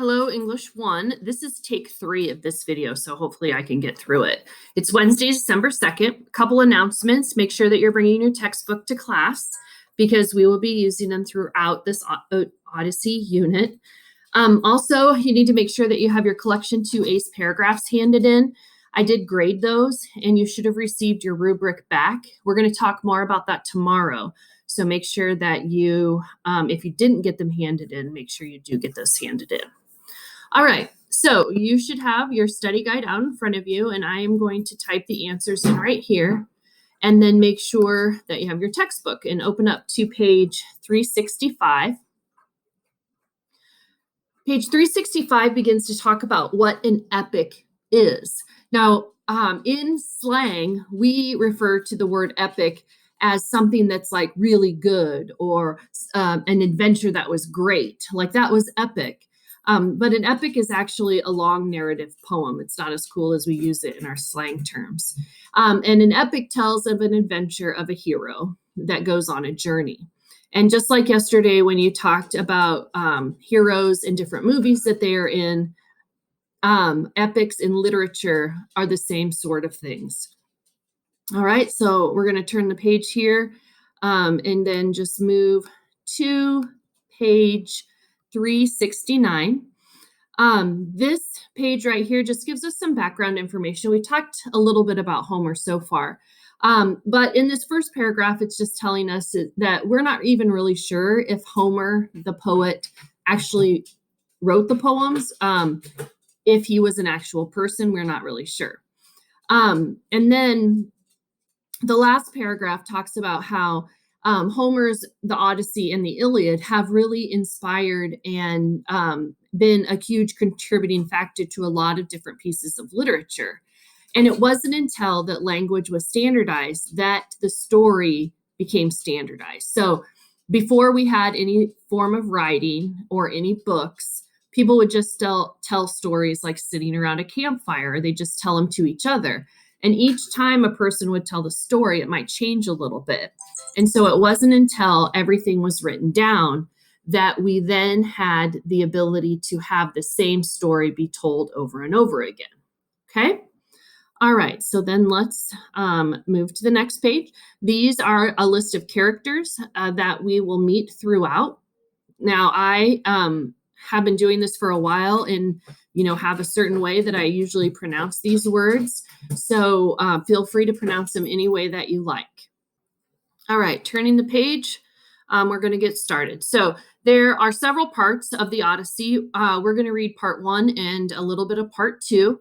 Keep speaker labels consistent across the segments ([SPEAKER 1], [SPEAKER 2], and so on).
[SPEAKER 1] Hello, English 1. This is take 3 of this video, so hopefully I can get through it. It's Wednesday, December 2nd. A couple announcements. Make sure that you're bringing your textbook to class because we will be using them throughout this Odyssey unit. Also, you need to make sure that you have your collection 2 ACE paragraphs handed in. I did grade those, and you should have received your rubric back. We're going to talk more about that tomorrow. So make sure that you, if you didn't get them handed in, make sure you do get those handed in. All right, so you should have your study guide out in front of you, and I am going to type the answers in right here, and then make sure that you have your textbook and open up to page 365. Page 365 begins to talk about what an epic is. Now, in slang, we refer to the word epic as something that's like really good or an adventure that was great, like that was epic. But an epic is actually a long narrative poem. It's not as cool as we use it in our slang terms. And an epic tells of an adventure of a hero that goes on a journey. And just like yesterday, when you talked about heroes in different movies that they are in, epics in literature are the same sort of things. All right, so we're going to turn the page here and then just move to page 369. This page right here just gives us some background information. We talked a little bit about Homer so far. But in this first paragraph, it's just telling us that we're not even really sure if Homer, the poet, actually wrote the poems. If he was an actual person, we're not really sure. And then the last paragraph talks about how Homer's The Odyssey and the Iliad have really inspired and been a huge contributing factor to a lot of different pieces of literature. And it wasn't until that language was standardized that the story became standardized. So before we had any form of writing or any books, people would just tell stories like sitting around a campfire, or they just tell them to each other. And each time a person would tell the story, it might change a little bit. And so it wasn't until everything was written down that we then had the ability to have the same story be told over and over again. Okay? All right, so then let's move to the next page. These are a list of characters that we will meet throughout. Now, I have been doing this for a while and have a certain way that I usually pronounce these words. So feel free to pronounce them any way that you like. All right, turning the page, we're going to get started. So there are several parts of the Odyssey. We're going to read part 1 and a little bit of part 2.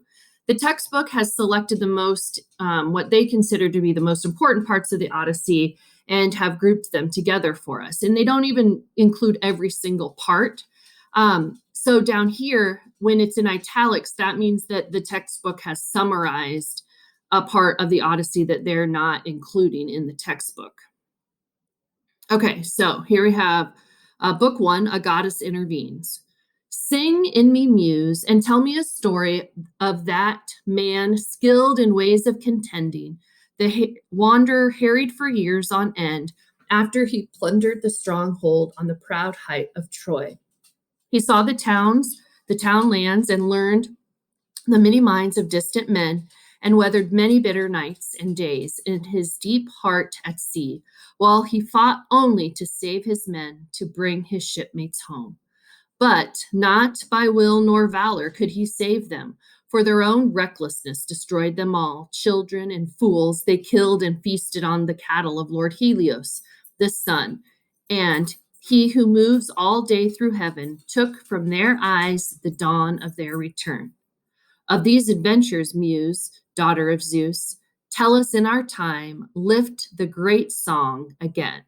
[SPEAKER 1] The textbook has selected the most, what they consider to be the most important parts of the Odyssey and have grouped them together for us. And they don't even include every single part. So down here, when it's in italics, that means that the textbook has summarized a part of the Odyssey that they're not including in the textbook. Okay, so here we have book 1, A Goddess Intervenes. Sing in me, muse, and tell me a story of that man skilled in ways of contending. The wanderer harried for years on end after he plundered the stronghold on the proud height of Troy. He saw the towns, the town lands, and learned the many minds of distant men, and weathered many bitter nights and days in his deep heart at sea, while he fought only to save his men, to bring his shipmates home. But not by will nor valor could he save them, for their own recklessness destroyed them all. Children and fools they killed and feasted on the cattle of Lord Helios, the sun, and he who moves all day through heaven took from their eyes the dawn of their return. Of these adventures, Muse, daughter of Zeus, tell us in our time, lift the great song again.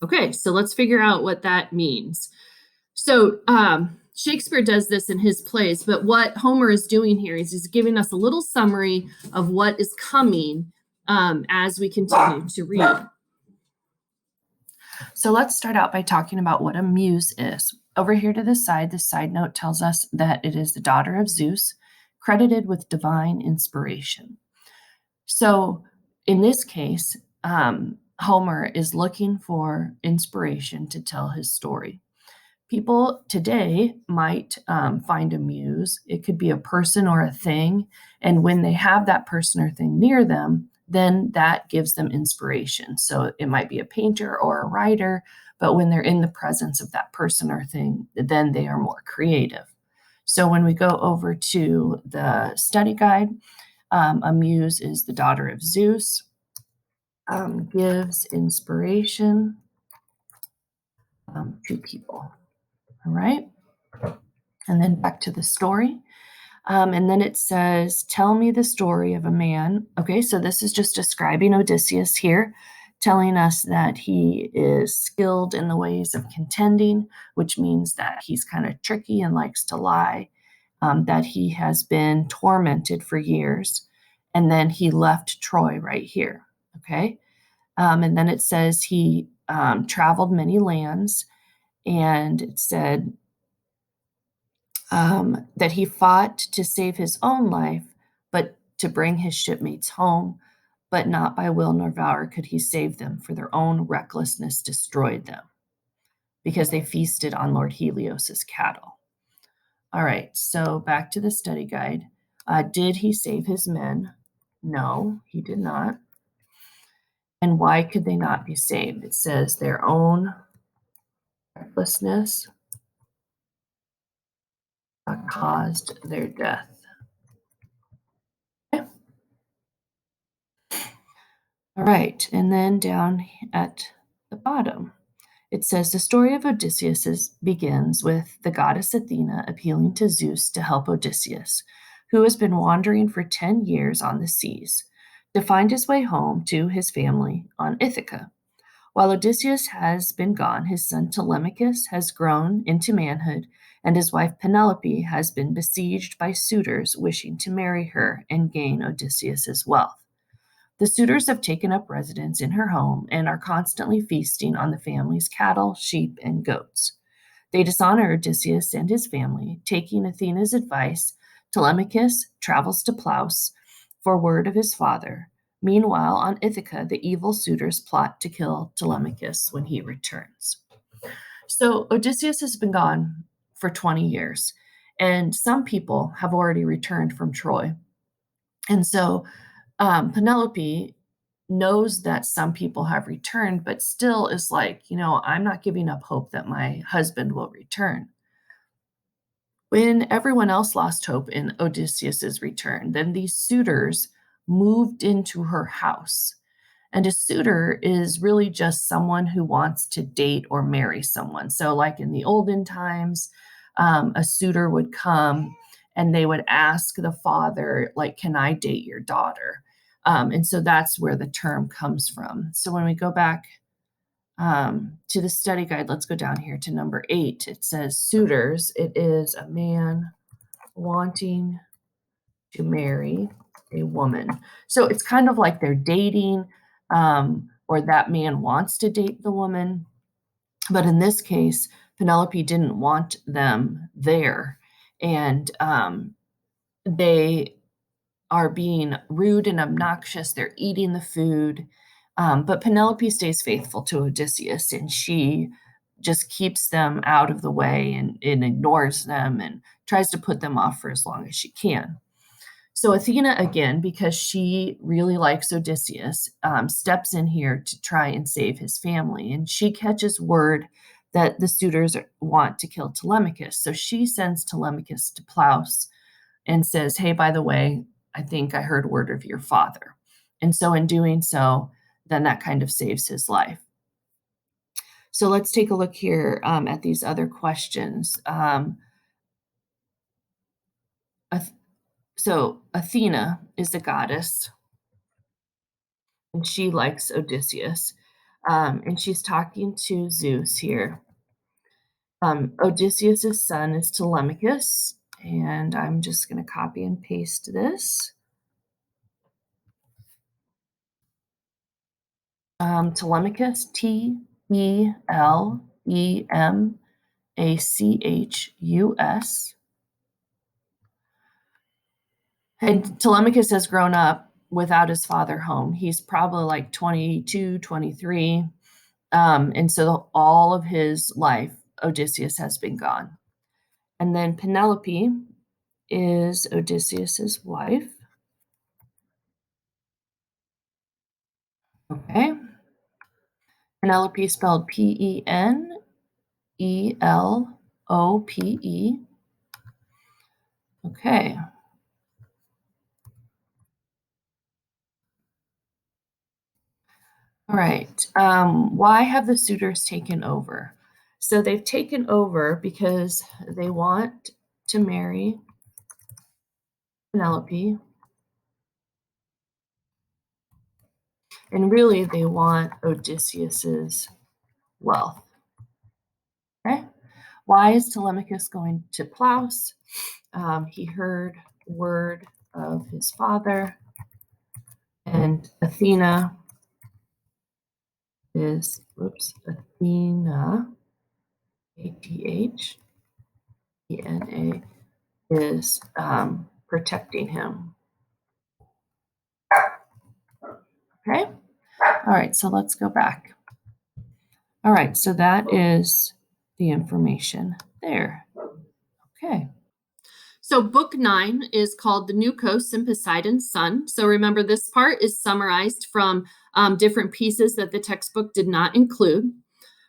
[SPEAKER 1] Okay, so let's figure out what that means. So Shakespeare does this in his plays, but what Homer is doing here is he's giving us a little summary of what is coming as we continue to read. So let's start out by talking about what a muse is. Over here to the side note tells us that it is the daughter of Zeus, credited with divine inspiration. So in this case, Homer is looking for inspiration to tell his story. People today might find a muse. It could be a person or a thing. And when they have that person or thing near them, then that gives them inspiration. So it might be a painter or a writer, but when they're in the presence of that person or thing, then they are more creative. So when we go over to the study guide, a muse is the daughter of Zeus, gives inspiration to people. All right. And then back to the story. And then it says, tell me the story of a man. Okay, so this is just describing Odysseus here, telling us that he is skilled in the ways of contending, which means that he's kind of tricky and likes to lie, that he has been tormented for years. And then he left Troy right here. Okay. And then it says he traveled many lands, and it said, that he fought to save his own life, but to bring his shipmates home, but not by will nor valor could he save them, for their own recklessness destroyed them, because they feasted on Lord Helios's cattle. All right, so back to the study guide. Did he save his men? No, he did not. And why could they not be saved? It says their own recklessness caused their death. Okay. All right, and then down at the bottom, it says the story of Odysseus begins with the goddess Athena appealing to Zeus to help Odysseus, who has been wandering for 10 years on the seas, to find his way home to his family on Ithaca. While Odysseus has been gone, his son Telemachus has grown into manhood, and his wife Penelope has been besieged by suitors wishing to marry her and gain Odysseus's wealth. The suitors have taken up residence in her home and are constantly feasting on the family's cattle, sheep, and goats. They dishonor Odysseus and his family. Taking Athena's advice, Telemachus travels to Plaus for word of his father. Meanwhile, on Ithaca, the evil suitors plot to kill Telemachus when he returns. So Odysseus has been gone for 20 years, and some people have already returned from Troy. And so Penelope knows that some people have returned, but still is like, I'm not giving up hope that my husband will return. When everyone else lost hope in Odysseus's return, then these suitors moved into her house. And a suitor is really just someone who wants to date or marry someone. So, like in the olden times, a suitor would come and they would ask the father, like, can I date your daughter? And so that's where the term comes from. So when we go back to the study guide, let's go down here to number 8. It says suitors. It is a man wanting to marry a woman. So it's kind of like they're dating, or that man wants to date the woman. But in this case, Penelope didn't want them there. And they are being rude and obnoxious. They're eating the food. But Penelope stays faithful to Odysseus, and she just keeps them out of the way and ignores them and tries to put them off for as long as she can. So Athena, again, because she really likes Odysseus, steps in here to try and save his family. And she catches word that the suitors want to kill Telemachus. So she sends Telemachus to Plaus and says, hey, by the way, I think I heard word of your father. And so in doing so, then that kind of saves his life. So let's take a look here at these other questions. So Athena is the goddess, and she likes Odysseus. And she's talking to Zeus here. Odysseus' son is Telemachus, and I'm just going to copy and paste this. Telemachus, Telemachus. And Telemachus has grown up without his father home. He's probably like 22, 23. And so all of his life, Odysseus has been gone. And then Penelope is Odysseus's wife. Okay. Penelope spelled Penelope. Okay. All right. Why have the suitors taken over? So they've taken over because they want to marry Penelope, and really they want Odysseus's wealth. Okay. Why is Telemachus going to Plaus? He heard word of his father, and Athena is, Athena, Athena is protecting him. Okay. All right. So let's go back. All right. So that is the information there. Okay. So book 9 is called The New Coast and Poseidon's Son. So remember, this part is summarized from different pieces that the textbook did not include.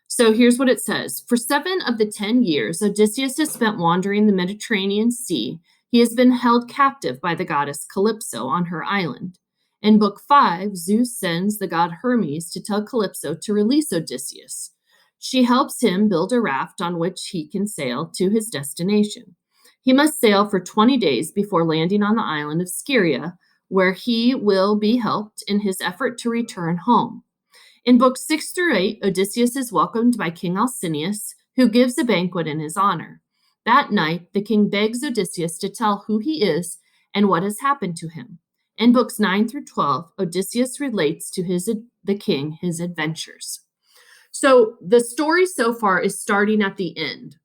[SPEAKER 1] So here's what it says. For 7 of the 10 years Odysseus has spent wandering the Mediterranean Sea, he has been held captive by the goddess Calypso on her island. In book 5, Zeus sends the god Hermes to tell Calypso to release Odysseus. She helps him build a raft on which he can sail to his destination. He must sail for 20 days before landing on the island of Scheria, where he will be helped in his effort to return home. In books 6 through 8, Odysseus is welcomed by King Alcinous, who gives a banquet in his honor. That night, the king begs Odysseus to tell who he is and what has happened to him. In books 9 through 12, Odysseus relates to the king his adventures. So the story so far is starting at the end.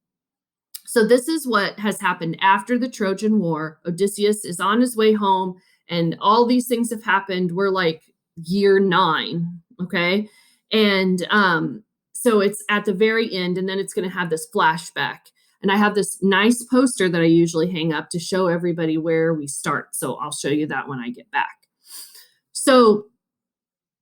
[SPEAKER 1] So this is what has happened after the Trojan War. Odysseus is on his way home, and all these things have happened. We're like year 9, okay? And so it's at the very end, and then it's going to have this flashback. And I have this nice poster that I usually hang up to show everybody where we start. So I'll show you that when I get back. So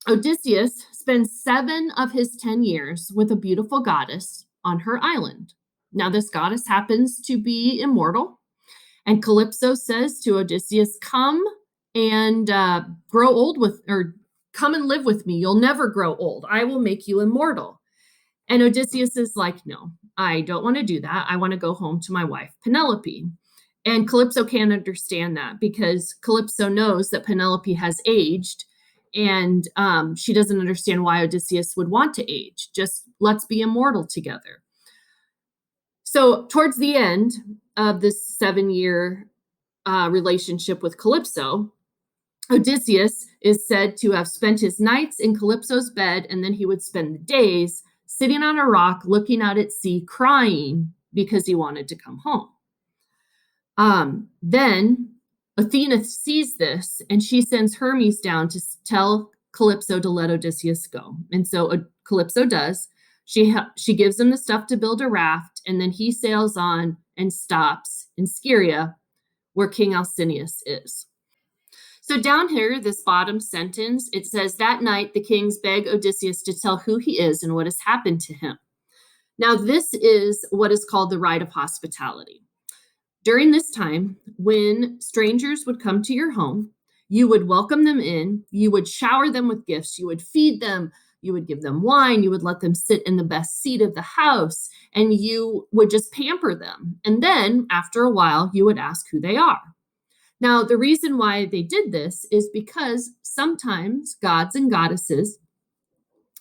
[SPEAKER 1] Odysseus spends 7 of his 10 years with a beautiful goddess on her island. Now, this goddess happens to be immortal, and Calypso says to Odysseus, come and grow old or come and live with me. You'll never grow old. I will make you immortal. And Odysseus is like, no, I don't want to do that. I want to go home to my wife, Penelope. And Calypso can't understand that because Calypso knows that Penelope has aged, and she doesn't understand why Odysseus would want to age. Just let's be immortal together. So towards the end of this 7-year relationship with Calypso, Odysseus is said to have spent his nights in Calypso's bed, and then he would spend the days sitting on a rock looking out at sea, crying because he wanted to come home. Then Athena sees this, and she sends Hermes down to tell Calypso to let Odysseus go. And so Calypso does. She gives him the stuff to build a raft, and then he sails on and stops in Scheria, where King Alcinous is. So down here, this bottom sentence, it says, that night the kings beg Odysseus to tell who he is and what has happened to him. Now, this is what is called the rite of hospitality. During this time, when strangers would come to your home, you would welcome them in, you would shower them with gifts, you would feed them, you would give them wine, you would let them sit in the best seat of the house, and you would just pamper them. And then, after a while, you would ask who they are. Now, the reason why they did this is because sometimes gods and goddesses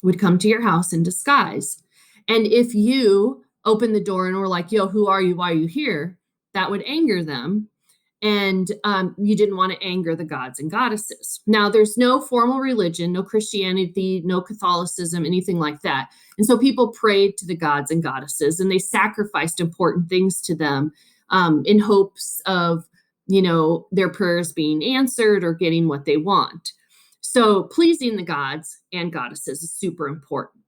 [SPEAKER 1] would come to your house in disguise. And if you opened the door and were like, yo, who are you? Why are you here? That would anger them. And you didn't want to anger the gods and goddesses. Now, there's no formal religion, no Christianity, no Catholicism, anything like that. And so people prayed to the gods and goddesses, and they sacrificed important things to them in hopes of, their prayers being answered or getting what they want. So pleasing the gods and goddesses is super important.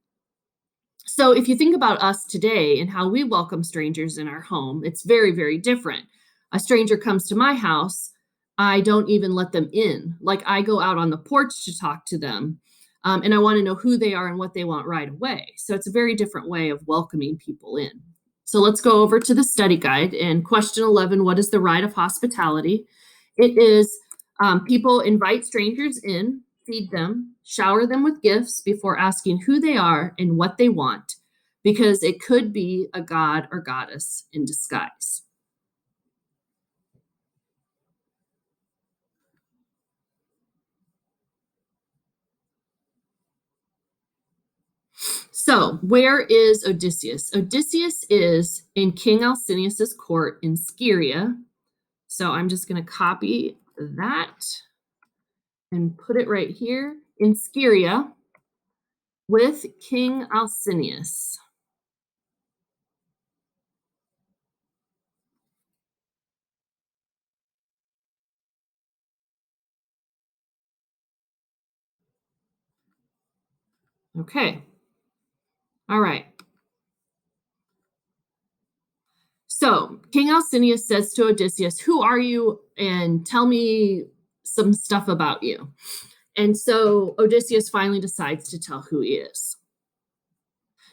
[SPEAKER 1] So if you think about us today and how we welcome strangers in our home, it's very, very different. A stranger comes to my house, I don't even let them in. Like I go out on the porch to talk to them, and I want to know who they are and what they want right away. So it's a very different way of welcoming people in. So let's go over to the study guide and question 11. What is the rite of hospitality? It is people invite strangers in, feed them, shower them with gifts before asking who they are and what they want, because it could be a god or goddess in disguise. So, where is Odysseus? Odysseus is in King Alcinous's court in Scheria. So, I'm just going to copy that and put it right here in Scheria with King Alcinous. Okay. All right. So King Alcinous says to Odysseus, "Who are you? And tell me some stuff about you." And so Odysseus finally decides to tell who he is.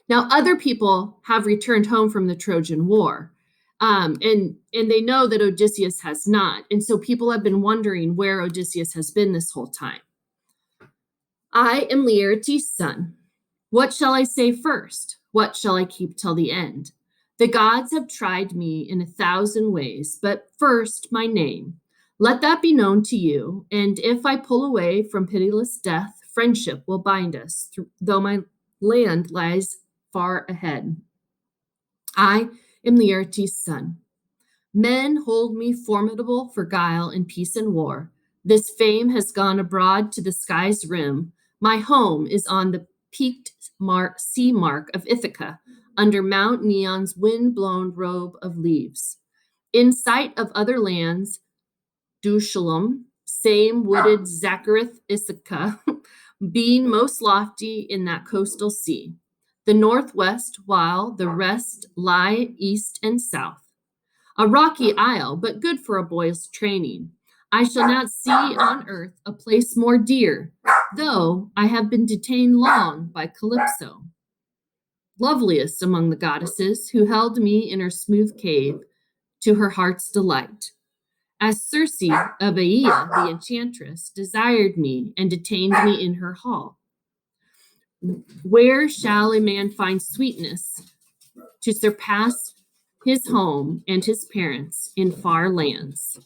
[SPEAKER 1] Now, other people have returned home from the Trojan War, and they know that Odysseus has not. And so people have been wondering where Odysseus has been this whole time. I am Laertes' son. What shall I say first? What shall I keep till the end? The gods have tried me in 1,000 ways, but first my name. Let that be known to you, and if I pull away from pitiless death, friendship will bind us, though my land lies far ahead. I am Laertes' son. Men hold me formidable for guile in peace and war. This fame has gone abroad to the sky's rim. My home is on the peaked sea mark of Ithaca, under Mount Neon's wind-blown robe of leaves. In sight of other lands, Dushalum, same wooded Zacharith Ithaca, being most lofty in that coastal sea. The northwest, while the rest lie east and south. A rocky isle, but good for a boy's training. I shall not see on earth a place more dear, though I have been detained long by Calypso, loveliest among the goddesses, who held me in her smooth cave to her heart's delight. As Circe of Aea, the enchantress, desired me and detained me in her hall. Where shall a man find sweetness to surpass his home and his parents in far lands?